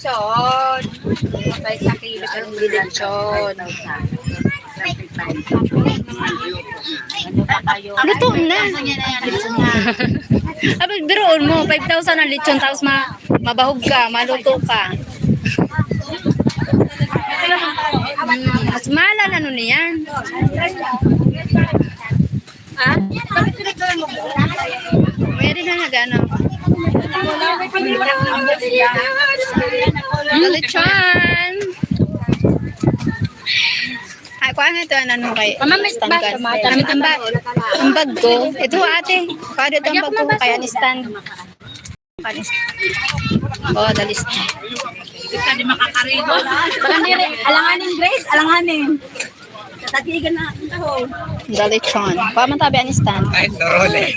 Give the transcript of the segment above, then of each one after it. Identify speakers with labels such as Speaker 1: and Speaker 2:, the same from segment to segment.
Speaker 1: Lechon. Patay sa kilo sa lechon. Luto na. Abig biroon mo, 5,000 ang lechon tapos mabahog ka, maluto ka. Mas mahal na nun yan. Ha? Pwede na nagano. Lechon. Ay, kuha nga ito, ano kay stand ang bag ko. Ito ate, kada ito ang bag ko, kaya ni-stand. Oh, dalis.
Speaker 2: Ika di makakaribo. Alanganin, Grace, alanganin. Tatigan na ako.
Speaker 1: Lechon. Kuha man tabi ang stand.
Speaker 3: Ay, dorole.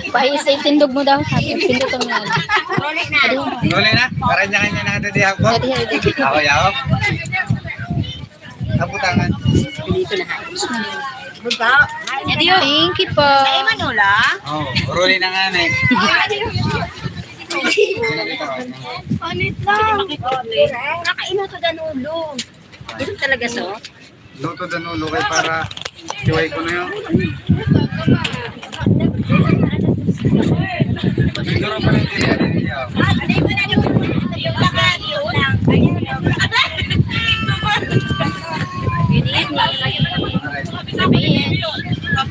Speaker 1: Paisa itindog mo daw. Pindot mo yan.
Speaker 3: Dorole na? Para niya kanya na ito di ako. Ako yaw. Kaputangan.
Speaker 2: Dito na. Buka.
Speaker 1: Thank you po.
Speaker 2: Ay, Manula.
Speaker 3: Oh, dorole na nga na eh.
Speaker 2: Anit lang. Nakaino to danulo. Ito talaga so?
Speaker 3: Luto danulo kay para siway ko na yun. Siguro pa rin din yan.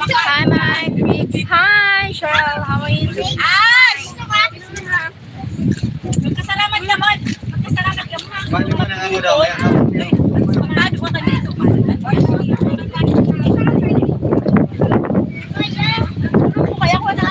Speaker 1: Hi, my Greeks. Hi, Cheryl. How are you doing?
Speaker 2: Magkasalamat naman. Magkasalamat naman.
Speaker 3: Bali mo na nga mo daw.
Speaker 2: Kaya ko na.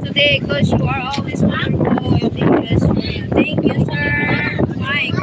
Speaker 1: Today, because you are always wonderful. Thank you, sir. Mike.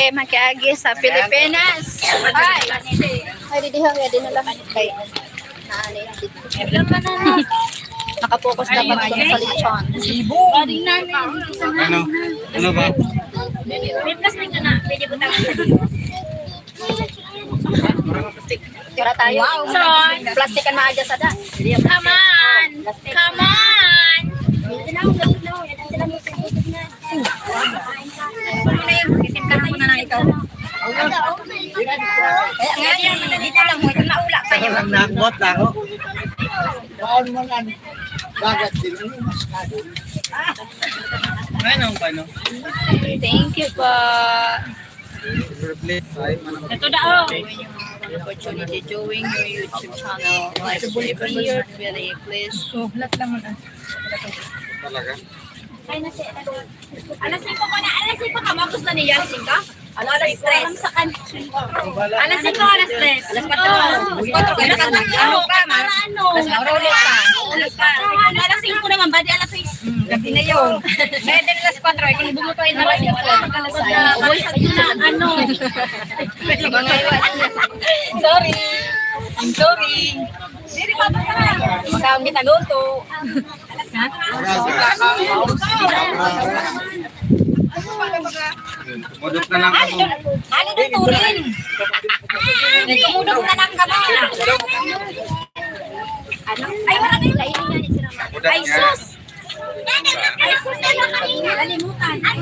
Speaker 1: Makiagi sa Pilipinas. Hi. Ay, di ho, di na lang kay naani. Nakapokus dapat ako sa lechon.
Speaker 3: Ano? Ano ba?
Speaker 2: May plastic na na. Pwede po tayo.
Speaker 1: Tira tayo. So, plastikan maaja sa da.
Speaker 2: Come on! Come on! Kisimplahan mo na lang ikaw. Dito lang mo, ito naula pa niya.
Speaker 3: Ang nakbot ako. Bawal mo lang. Bagat din. Ano ba no?
Speaker 1: Thank you po.
Speaker 2: Ito daw.
Speaker 1: Opportunity doing your YouTube channel. Like, every year, really, please.
Speaker 3: Talaga?
Speaker 2: Alas 5 ko na. Alas 5 ka. Mapos na niya. Alas 5 ka? Alas 3. Alas 5, alas 3. Alas 4. Ano ka, ma? Alas 4 ulit ka. Alas 5 naman, badi alas 6. Gabi na yun. Kaya din alas 4. Kung bumutuin na alas 5. Ano? Sorry. I'm sorry. Hindi pa ba ka? Magkawang kita luto. Ha?
Speaker 3: Tumudok na lang ako.
Speaker 2: Ano na turin? Tumudok na lang kami. Ay, marami yung lainin nga ni Sir Amar.
Speaker 3: Budak
Speaker 2: Ay,
Speaker 3: nga.
Speaker 2: sus! Ay, sus na lang kanina. Kalimutan. Ay,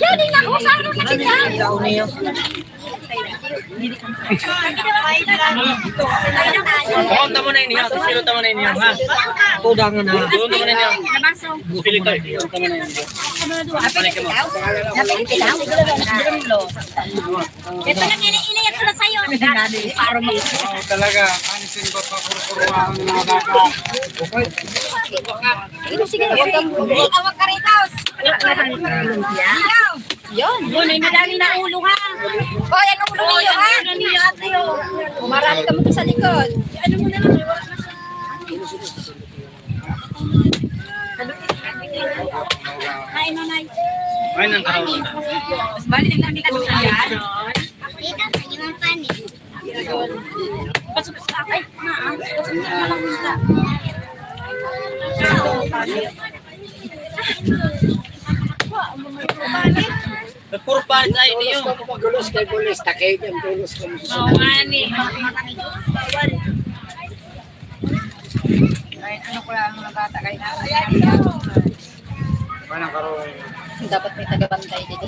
Speaker 2: yan, din ako sa ano na kita.
Speaker 4: Punta mo na inyo. Piluta mo na inyo, ha? Tudangan na. Piluta mo na inyo. Pilita. Piluta mo na inyo.
Speaker 2: Ito lang iniiyak ko na sa'yo.
Speaker 3: Talaga, panisin ko pa kurukuruan ng mga bata.
Speaker 2: Sige, awag ka rin, Taos. Yun, ay madami na ulo, ha? Hoy, ano ulo niyo, ha? Ano niyo, ate, oh. Marami ka mo sa likod. Ano mo na lang, Ay, nanay.
Speaker 4: Ay, nang kahawin.
Speaker 2: Mas bali na namin ano sa yan. Pasok sa ay, pasok na lang kita.
Speaker 4: Puro palit ay niyo.
Speaker 2: Oo, ani.
Speaker 3: Parang karoon.
Speaker 1: Dapat may tagabantay dito.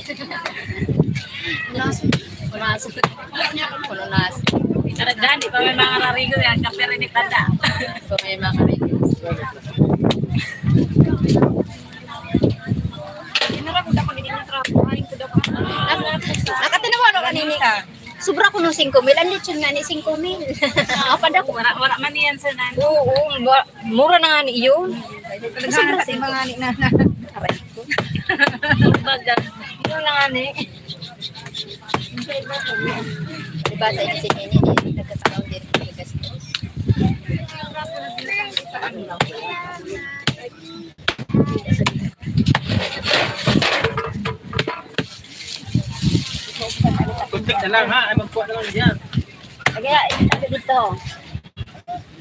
Speaker 1: Punas. Puno nas.
Speaker 2: Karagdan, di pa may mga rarigo yan. Kapere ni Tanda.
Speaker 1: So may mga karigos. Nakatinawa no kanini. Sobra ko ng 5,000. Ang lechon nga ni 5,000. Kapag ako.
Speaker 2: Wala man yan sa nan.
Speaker 1: Oo, mura na nga ni iyo. Sobra sa mga ni na. Aray ko.
Speaker 2: Baga.
Speaker 1: Yun na nga ni. Diba sa inyo sinini, nagkasakaw din ng gastos.
Speaker 4: Kuntik na lang, ha? Ay, magkuha na lang diyan.
Speaker 1: Kaya, ito dito.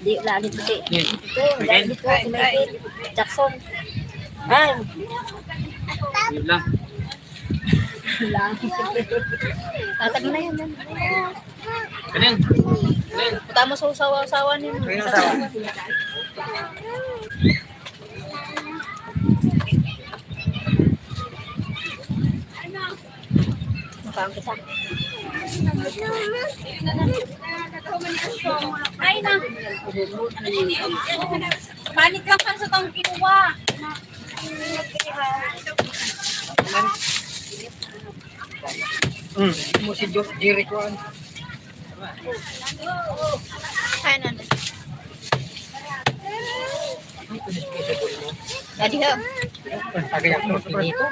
Speaker 1: Di, lagi dito. Ito, lagi dito. Jackson. Ay,
Speaker 4: Yun lang.
Speaker 1: tatag mo na yan.
Speaker 4: Kanin. Kanin.
Speaker 1: Puta mo sa usawa-usawa niyo.
Speaker 3: Kayo usawa.
Speaker 1: Mukhaan kita.
Speaker 2: Ay na. Panik ka pa sa tong kinuha.
Speaker 3: Mo si Jerry ko.
Speaker 1: Ay, nana. Jadi ha.
Speaker 3: Tagayak mo dito.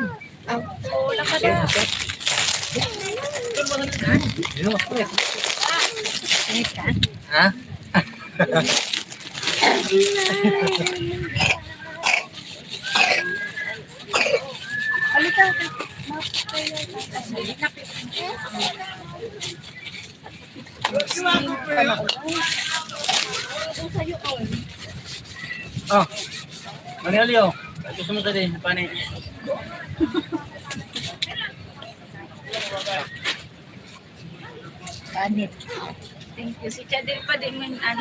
Speaker 1: Oh, wala ka na.
Speaker 3: Ha?
Speaker 4: Oh. Manilio. Gusto mo tadi, pani.
Speaker 1: Kanit.
Speaker 2: Thank you. Si Chadil pa din man ano.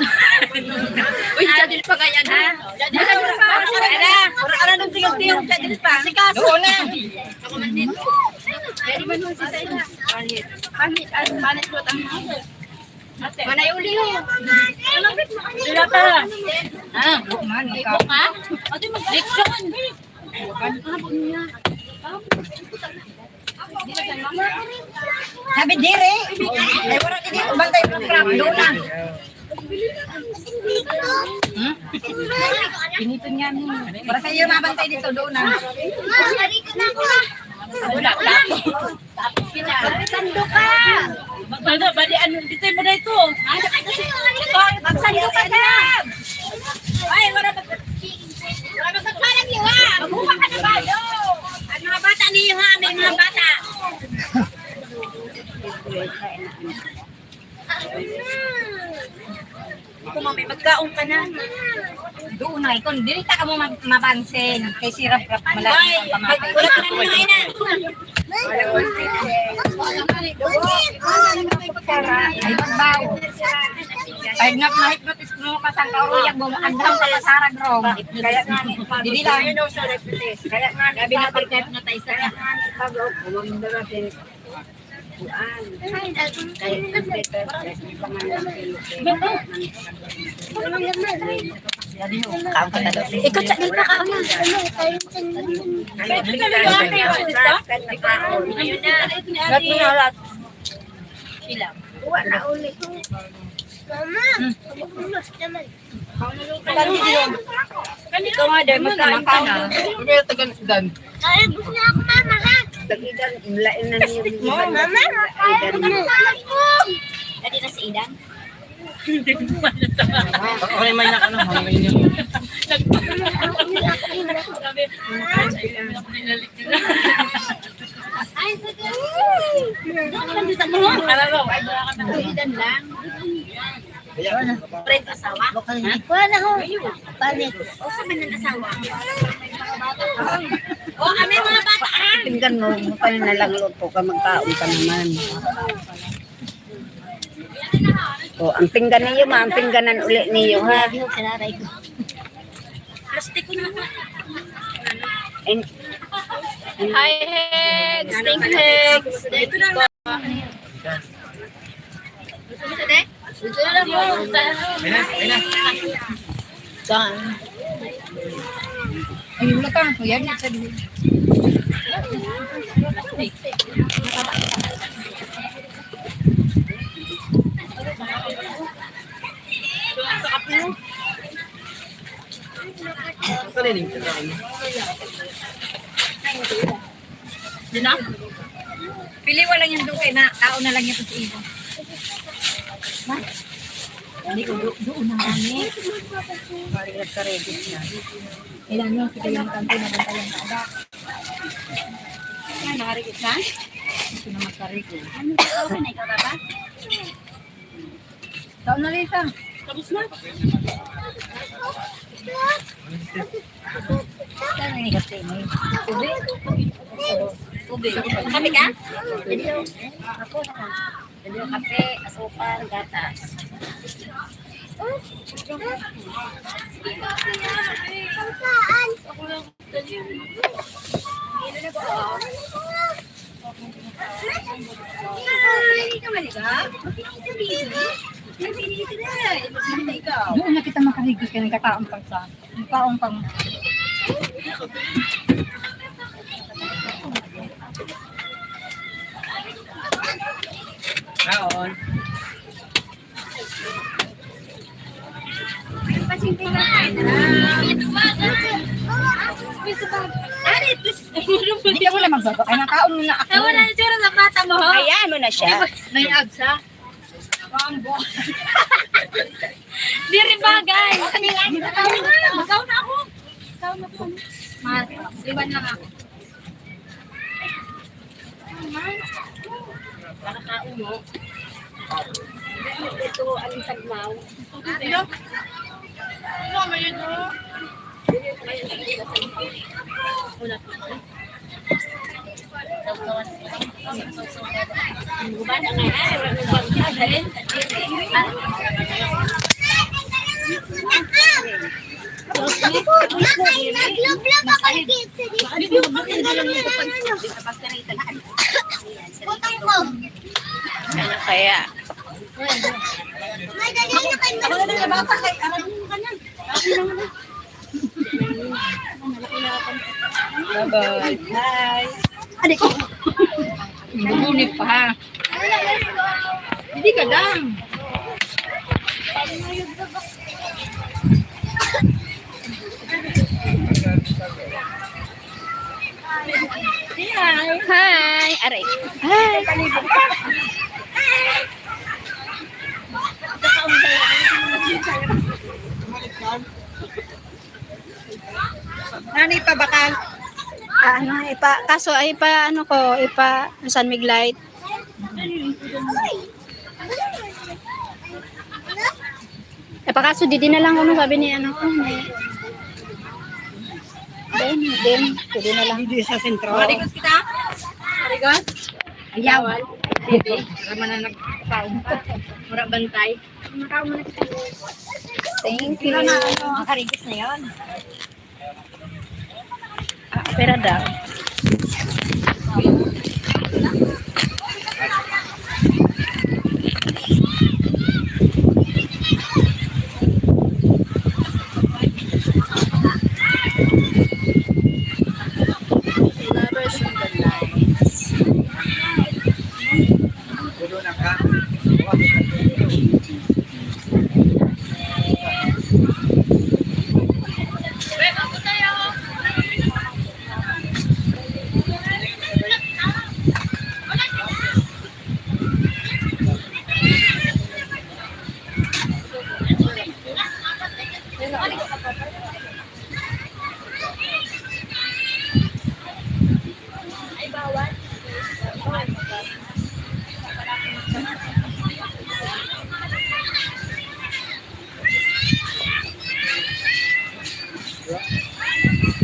Speaker 1: Uy, Chadil pa kaya na.
Speaker 2: Chadil pa. Ala, ora nang tingog-tingog Chadil pa. Si Kaso.
Speaker 1: Doon na.
Speaker 2: Ako man dito. Jadi man ho si Sayla. Panit. Panit ko tang.
Speaker 1: Manay uli ho.
Speaker 2: Sila ta. Ah, man ka. Ate mag-diction.
Speaker 1: Sabi dire. Ay wala din dito bantay ng crap doon na. Pinito niya ni. Para sa iyo mabantay dito doon na. Wala ka. Tapos sando ka.
Speaker 2: Ano ba di ano dito mo dito?
Speaker 1: Magsando ka na.
Speaker 2: Ay, wala ba? Wala ba pagkalang niyo ha? Mabuha ka na ba? Ano mga bata niyo ha? May mga bata. Ito mami, magkaon ka na. Doon na, ikon. Dili ta ka mo mapansin. Kay sirap-rap malaki ang pamatay. Wala ka na naman na. Ay, magbaw. Ay, na-hypnotis mo ka sa kauruyag mo. Andam sa kasarag rom. Kaya nga, dili lang. Kaya nga, gabi na pag-hypnotize na.
Speaker 1: Ikaw sa din pa ka na.
Speaker 2: Ikaw nga din, magkain ka na.
Speaker 5: Ay, gusto niya ako, mama, ha? Mama,
Speaker 2: Dati na si Idan.
Speaker 4: Okay, may na ka na.
Speaker 5: ay, sige.
Speaker 2: Idan lang. Friend asawa?
Speaker 5: Wala ko. Palit.
Speaker 2: O kami ng asawa? O kami mga bata ah!
Speaker 6: Pinggan mo, mukha na lang luto ka, magkaon ka naman. O, ang pinggan niyo, ang pingganan uli niyo, ha?
Speaker 2: Plastic ko na.
Speaker 6: And,
Speaker 1: Hi, Hex! Thank you, Hex!
Speaker 2: Dito na lang. Dito na lang.
Speaker 1: Saan?
Speaker 2: Ay, wala ka. Yan, sa dulo. Di na? Piliwa lang yung duke na tao na lang ito sa iyo. Hindi ko doon na kami.
Speaker 6: parilat ka ready na.
Speaker 2: Ilan nyo, kita yung kanto na banta yung kada. Yan, nakarigit na? Ito na magkarigit. Ano ito? Okay na ikaw ba? Taon na Lisa. Tapos na. Saan ang ikat sa'yo? Ube? Ube. Kape ka? Ako na. Kape, asukal, gatas. Doon na kita makarigos ka ng kataong pang sa. Kataong pang.
Speaker 3: Kaon.
Speaker 2: Hindi ako lang magbago. Ay, nakaon muna ako.
Speaker 5: Wala na tsura sa mata mo.
Speaker 6: Ayan mo na siya.
Speaker 2: May agsa. Rambo.
Speaker 5: Di rin bagay.
Speaker 2: Magaw na ako. Liwan lang ako. Nakakaon mo.
Speaker 6: Ito, aling sagmaw.
Speaker 1: Ano kaya? Bye-bye.
Speaker 6: Hi.
Speaker 2: Adik ko. Bubunit pa ha. Hindi ka lang.
Speaker 1: Hi! Aray. Hi!
Speaker 6: Nani pa bakal?
Speaker 1: Ano, kaso ay ano ko, San Miglite. Kaso di na lang ano sabi ni ano ko. Din, pwede na lang.
Speaker 6: Hindi sa sentro.
Speaker 2: Marigos kita? Marigos?
Speaker 6: Ayaw.
Speaker 2: Tama na nagpapaong pa. Mura bantay.
Speaker 1: Thank you.
Speaker 2: Makarigos na yun.
Speaker 1: Pera daw. Lovers in the night.
Speaker 3: Pulo na ka.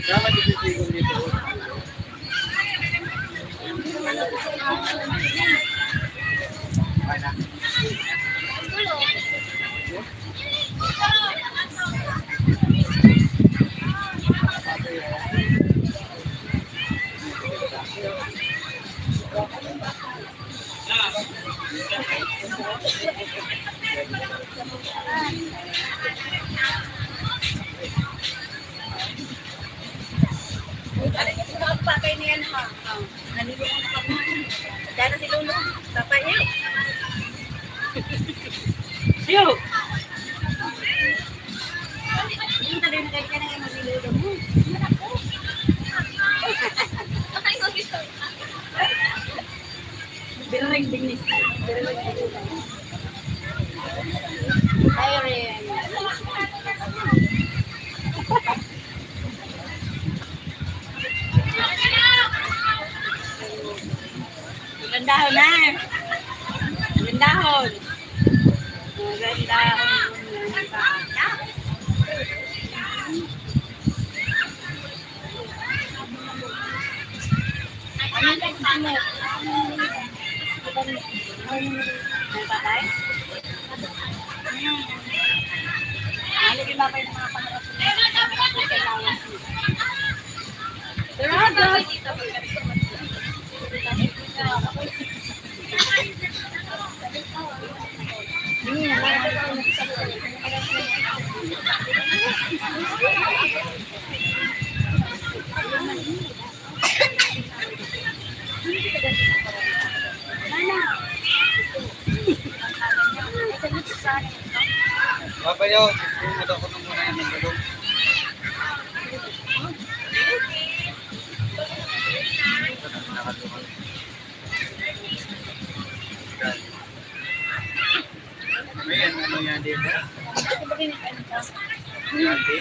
Speaker 3: Tama dito sigong dito. Mana?
Speaker 2: Pakay niyan ha. Nalilungan na kami. Dahil na si Lolo. Tapay niyo. Siyo! Yung talim kayo ka na yung maglululo mo. Pero like business. Pero like business. Irene. Gandahon na. Gandahon. Gandahon.
Speaker 3: Babayo, sumunod ako nung muna yan ng gulong. Ayan, ano yan dito? Dati?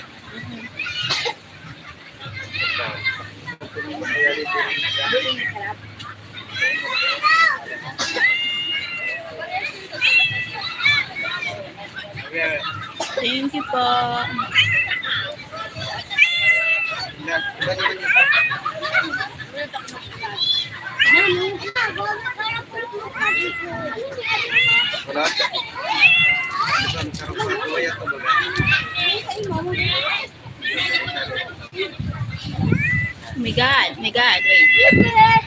Speaker 1: Thank you po.
Speaker 3: Wala siya.
Speaker 1: Oh my God, wait.